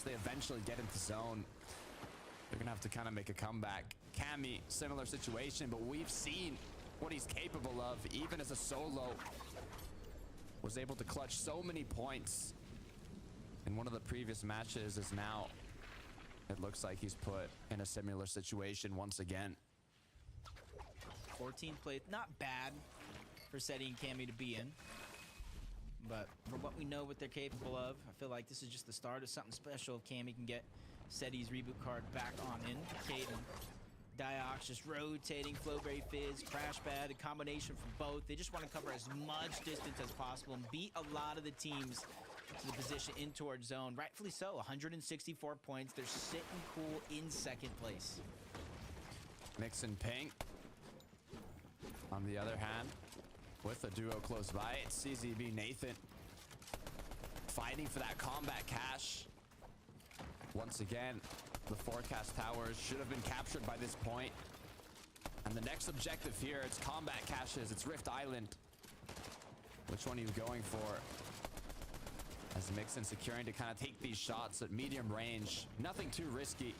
they eventually get into zone, they're gonna have to kind of make a comeback. Cammy, similar situation, but we've seen what he's capable of, even as a solo. Was able to clutch so many points in one of the previous matches, as now it looks like he's put in a similar situation once again. 14 plays, not bad for Seti and Cammy to be in. But for what we know what they're capable of, I feel like this is just the start of something special if Cammy can get Seti's reboot card back on in. Caden, Diox just rotating, Flowberry Fizz, Crash Pad, a combination from both. They just want to cover as much distance as possible and beat a lot of the teams to the position in towards zone. Rightfully so, 164 points. They're sitting cool in second place. Mixon Pink. On the other hand, with a duo close by, it's CZB Nathan fighting for that combat cache. Once again, the forecast towers should have been captured by this point. And the next objective here, it's combat caches, it's Rift Island. Which one are you going for? As Mixon securing to kind of take these shots at medium range. Nothing too risky,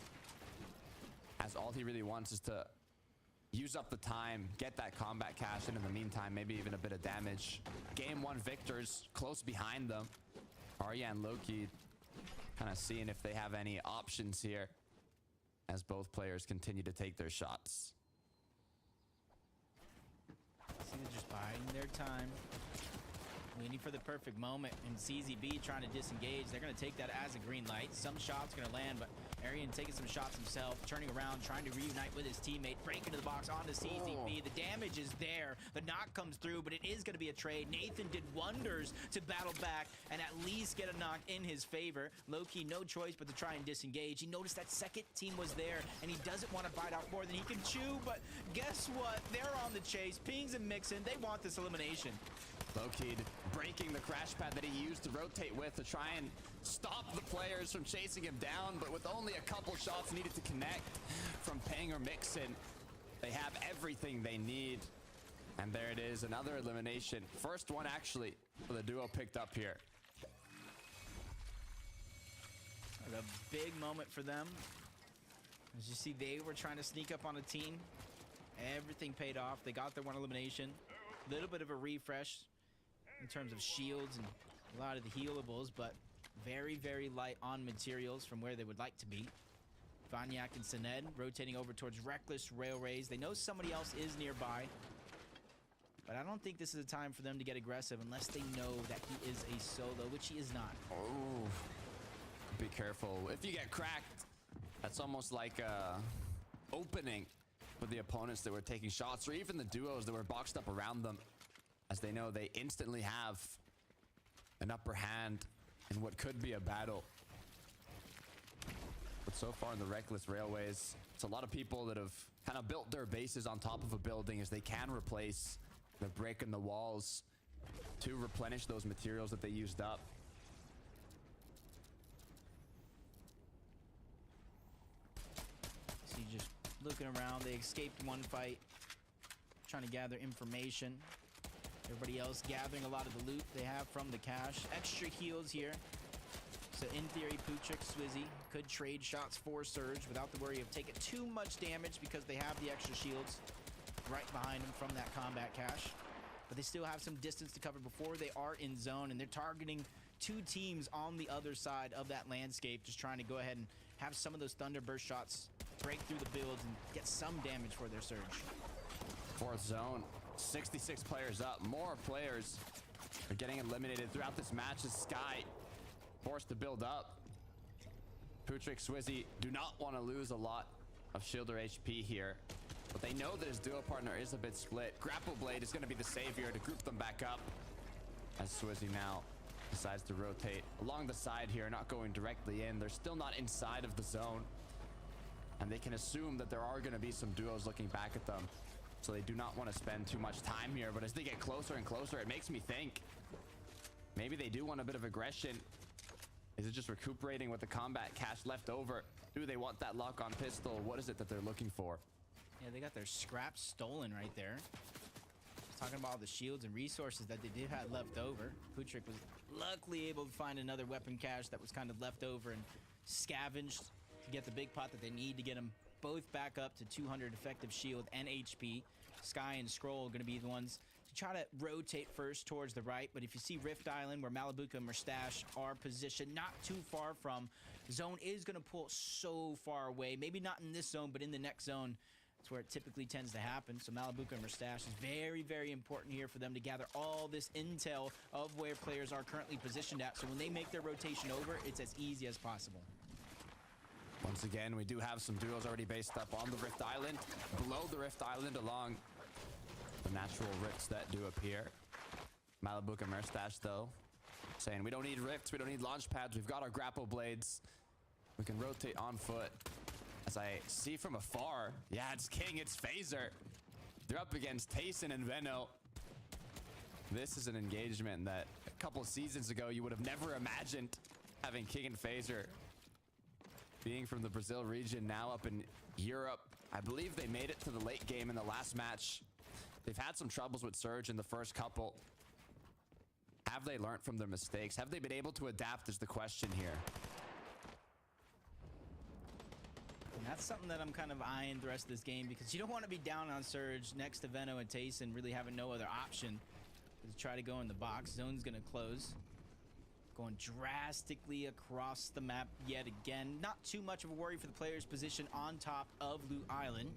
as all he really wants is to use up the time, get that combat cache, and in the meantime, maybe even a bit of damage. Game 1 victors close behind them. Arya and Loki kind of seeing if they have any options here as both players continue to take their shots. See, they're just biding their time, waiting for the perfect moment, and CZB trying to disengage. They're going to take that as a green light. Some shots going to land, but Arian taking some shots himself, turning around, trying to reunite with his teammate, break into the box onto CZB. The damage is there. The knock comes through, but it is going to be a trade. Nathan did wonders to battle back and at least get a knock in his favor. Low-key, no choice but to try and disengage. He noticed that second team was there, and he doesn't want to bite out more than he can chew, but guess what? They're on the chase. Pings and Mixon, they want this elimination. Low-key breaking the crash pad that he used to rotate with to try and stop the players from chasing him down, but with only a couple shots needed to connect from Peng or Mixon, they have everything they need. And there it is, another elimination. First one actually for the duo picked up here. A big moment for them. As you see, they were trying to sneak up on a team. Everything paid off. They got their one elimination. A little bit of a refresh in terms of shields and a lot of the healables, but very, very light on materials from where they would like to be. Vanyak and Sined rotating over towards Reckless Railways. They know somebody else is nearby, but I don't think this is a time for them to get aggressive unless they know that he is a solo, which he is not. Oh, be careful. If you get cracked, that's almost like a opening for the opponents that were taking shots, or even the duos that were boxed up around them, as they know they instantly have an upper hand in what could be a battle. But so far in the Reckless Railways, it's a lot of people that have kind of built their bases on top of a building, as they can replace the brick and the walls to replenish those materials that they used up. See, just looking around, they escaped one fight, trying to gather information. Everybody else gathering a lot of the loot they have from the cache. Extra heals here. So in theory, Puchik, Swizzy could trade shots for Surge without the worry of taking too much damage, because they have the extra shields right behind them from that combat cache. But they still have some distance to cover before they are in zone, and they're targeting two teams on the other side of that landscape, just trying to go ahead and have some of those Thunderburst shots break through the builds and get some damage for their Surge. Fourth zone, 66 players up. More players are getting eliminated throughout this match as Sky forced to build up. Putrick, Swizzy do not want to lose a lot of shield or HP here, but they know that his duo partner is a bit split. Grapple Blade is going to be the savior to group them back up, as Swizzy now decides to rotate along the side here, not going directly in. They're still not inside of the zone, and they can assume that there are going to be some duos looking back at them, so they do not want to spend too much time here. But as they get closer and closer, it makes me think maybe they do want a bit of aggression. Is it just recuperating with the combat cache left over? Do they want that lock-on pistol? What is it that they're looking for? Yeah, they got their scraps stolen right there. talking about all the shields and resources that they did have left over. Putrick was luckily able to find another weapon cache that was kind of left over and scavenged to get the big pot that they need to get them both back up to 200 effective shield and HP. Sky and Scroll are going to be the ones to try to rotate first towards the right. But if you see Rift Island, where Malibuca and Mustache are positioned not too far from, zone is going to pull so far away. Maybe not in this zone, but in the next zone. That's where it typically tends to happen. So Malibuca and Mustache is very, very important here for them to gather all this intel of where players are currently positioned at. So when they make their rotation over, it's as easy as possible. Once again, we do have some duos already based up on the Rift Island, below the Rift Island, along the natural rifts that do appear. Malibuca and Mustache, though, saying we don't need rifts, we don't need launch pads, we've got our grapple blades. We can rotate on foot. As I see from afar, yeah, it's King, it's Phaser. They're up against Tayson and Veno. This is an engagement that a couple seasons ago you would have never imagined, having King and Phaser being from the Brazil region, now up in Europe. I believe they made it to the late game in the last match. They've had some troubles with Surge in the first couple. Have they learned from their mistakes? Have they been able to adapt is the question here. And that's something that I'm kind of eyeing the rest of this game, because you don't want to be down on Surge next to Veno and Tayson, really having no other option to try to go in the box. Zone's going to close. Going drastically across the map yet again. Not too much of a worry for the players positioned on top of Loot Island.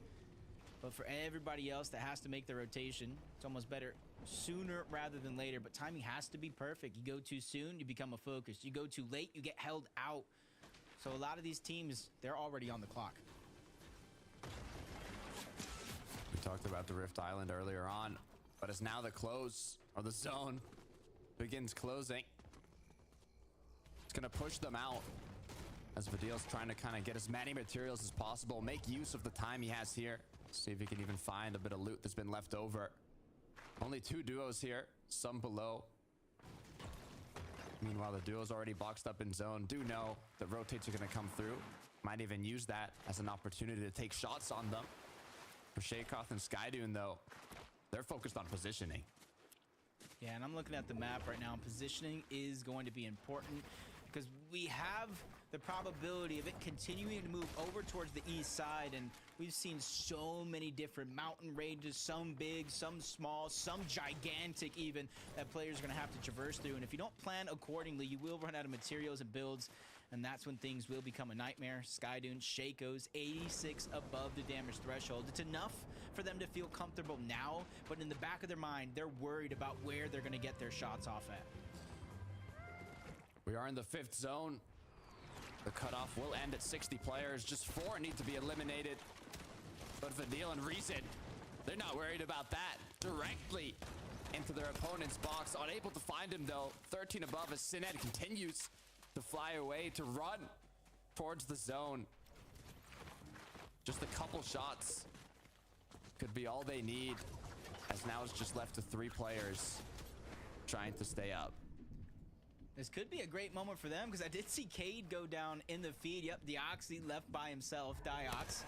But for everybody else that has to make the rotation, it's almost better sooner rather than later. But timing has to be perfect. You go too soon, you become a focus. You go too late, you get held out. So a lot of these teams, they're already on the clock. We talked about the Rift Island earlier on, but it's now the close, or the zone begins closing. It's going to push them out as Vidil's trying to kind of get as many materials as possible, make use of the time he has here. See if he can even find a bit of loot that's been left over. Only 2 duos here, some below. Meanwhile, the duo's already boxed up in zone. Do know that rotates are going to come through. Might even use that as an opportunity to take shots on them. For Shakoth and Skydune, though, they're focused on positioning. Yeah, and I'm looking at the map right now, and positioning is going to be important, because we have the probability of it continuing to move over towards the east side, and we've seen so many different mountain ranges, some big, some small, some gigantic even, that players are going to have to traverse through. And if you don't plan accordingly, you will run out of materials and builds, and that's when things will become a nightmare. Skydune, Shaco's 86 above the damage threshold. It's enough for them to feel comfortable now, but in the back of their mind, they're worried about where they're going to get their shots off at. We are in the 5th zone. The cutoff will end at 60 players. Just 4 need to be eliminated. But Vanille and Reason, they're not worried about that. Directly into their opponent's box. Unable to find him, though. 13 above as Sined continues to fly away, to run towards the zone. Just a couple shots could be all they need, as now it's just left to 3 players trying to stay up. This could be a great moment for them, because I did see Cade go down in the feed. Yep, Deoxy left by himself. Diox,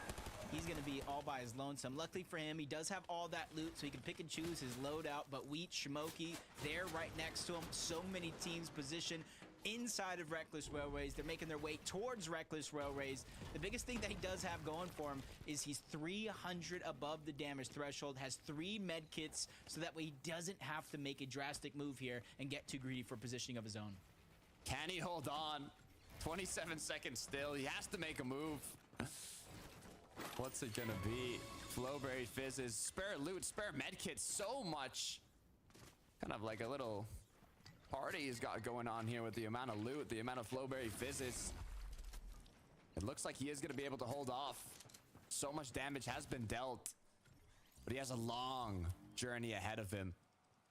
he's going to be all by his lonesome. Luckily for him, he does have all that loot, so he can pick and choose his loadout. But Wheat, Shmoky, they're right next to him. So many teams positioned inside of Reckless Railways. They're making their way towards Reckless Railways. The biggest thing that he does have going for him is he's 300 above the damage threshold, has 3 med kits, so that way he doesn't have to make a drastic move here and get too greedy for positioning of his own. Can he hold on? 27 seconds still. He has to make a move. What's it gonna be? Flowberry Fizzes, spare loot, spare medkits, so much. Kind of like a little party he's got going on here with the amount of loot, the amount of Flowberry Fizzes. It looks like he is gonna be able to hold off. So much damage has been dealt, but he has a long journey ahead of him.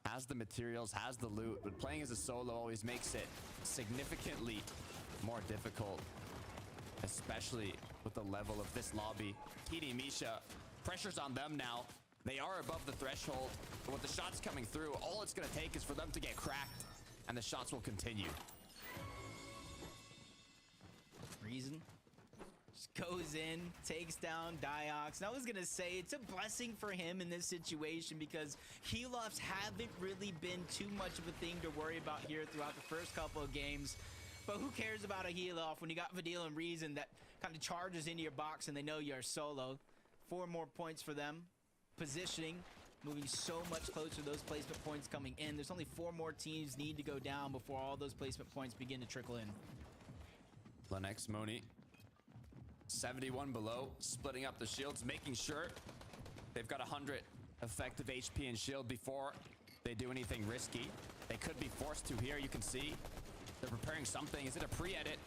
Has the materials, has the loot, but playing as a solo always makes it significantly more difficult, especially with the level of this lobby. TD Misha, pressure's on them now. They are above the threshold, but with the shots coming through, all it's going to take is for them to get cracked, and the shots will continue. Reason Just goes in, takes down Diox. And I was gonna say it's a blessing for him in this situation because heal-offs haven't really been too much of a thing to worry about here throughout the first couple of games. But who cares about a heal-off when you got Vidil and Reason that kind of charges into your box and they know you're solo. 4 more points for them. Positioning, moving so much closer to those placement points coming in. There's only 4 more teams need to go down before all those placement points begin to trickle in. Lennox, Moni, 71 below, splitting up the shields, making sure they've got 100 effective HP and shield before they do anything risky. They could be forced to here. You can see they're preparing something. Is it a pre-edit?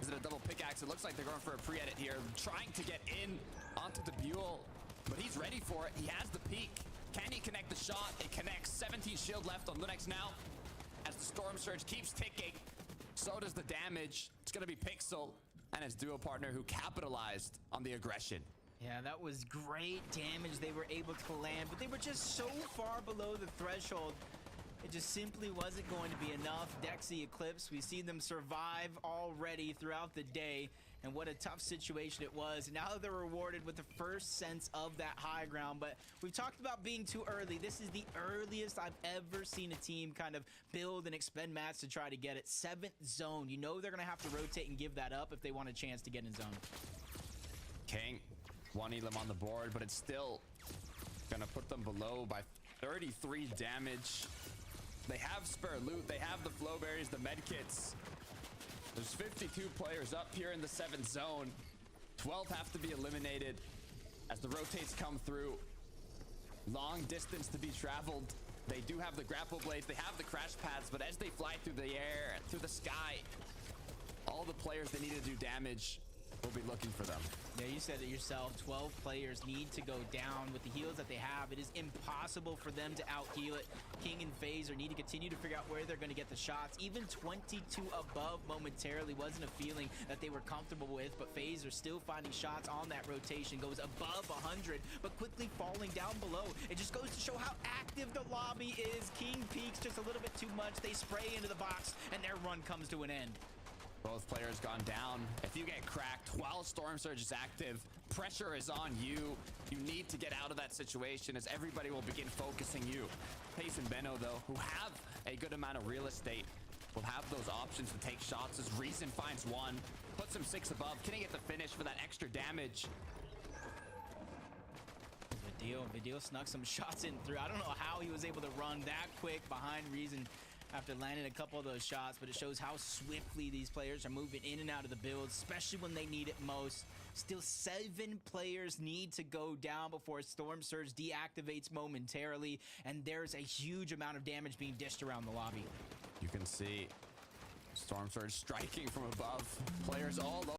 Is it a double pickaxe? It looks like they're going for a pre-edit here, trying to get in onto the Buell, but he's ready for it. He has the peak. Can he connect the shot? It connects. 17 shield left on Linux now. As the Storm Surge keeps ticking, so does the damage. It's going to be Pixel and his duo partner who capitalized on the aggression. Yeah, that was great damage they were able to land, but they were just so far below the threshold. It just simply wasn't going to be enough. Dexy Eclipse, we've seen them survive already throughout the day, and what a tough situation it was. And now they're rewarded with the first sense of that high ground, but we've talked about being too early. This is the earliest I've ever seen a team kind of build and expend mats to try to get it. 7th zone. You know they're going to have to rotate and give that up if they want a chance to get in zone. King, 1 elim on the board, but it's still going to put them below by 33 damage. They have spare loot. They have the flow berries, the med kits. There's 52 players up here in the 7th zone. 12 have to be eliminated as the rotates come through. Long distance to be traveled. They do have the grapple blades. They have the crash pads, but as they fly through the air, through the sky, all the players that need to do damage will be looking for them. Yeah, you said it yourself. 12 players need to go down with the heals that they have. It is impossible for them to out-heal it. King and Phaser need to continue to figure out where they're going to get the shots. Even 22 above momentarily wasn't a feeling that they were comfortable with, but Phaser still finding shots on that rotation. Goes above 100, but quickly falling down below. It just goes to show how active the lobby is. King peaks just a little bit too much. They spray into the box, and their run comes to an end. Both players gone down. If you get cracked while Storm Surge is active, pressure is on you. You need to get out of that situation as everybody will begin focusing you. Pace and Benno, though, who have a good amount of real estate, will have those options to take shots as Reason finds one, puts him 6 above. Can he get the finish for that extra damage? Vidil snuck some shots in through. I don't know how he was able to run that quick behind Reason after landing a couple of those shots, but it shows how swiftly these players are moving in and out of the build, especially when they need it most. Still 7 players need to go down before Storm Surge deactivates momentarily, and there's a huge amount of damage being dished around the lobby. You can see Storm Surge striking from above. Players all over.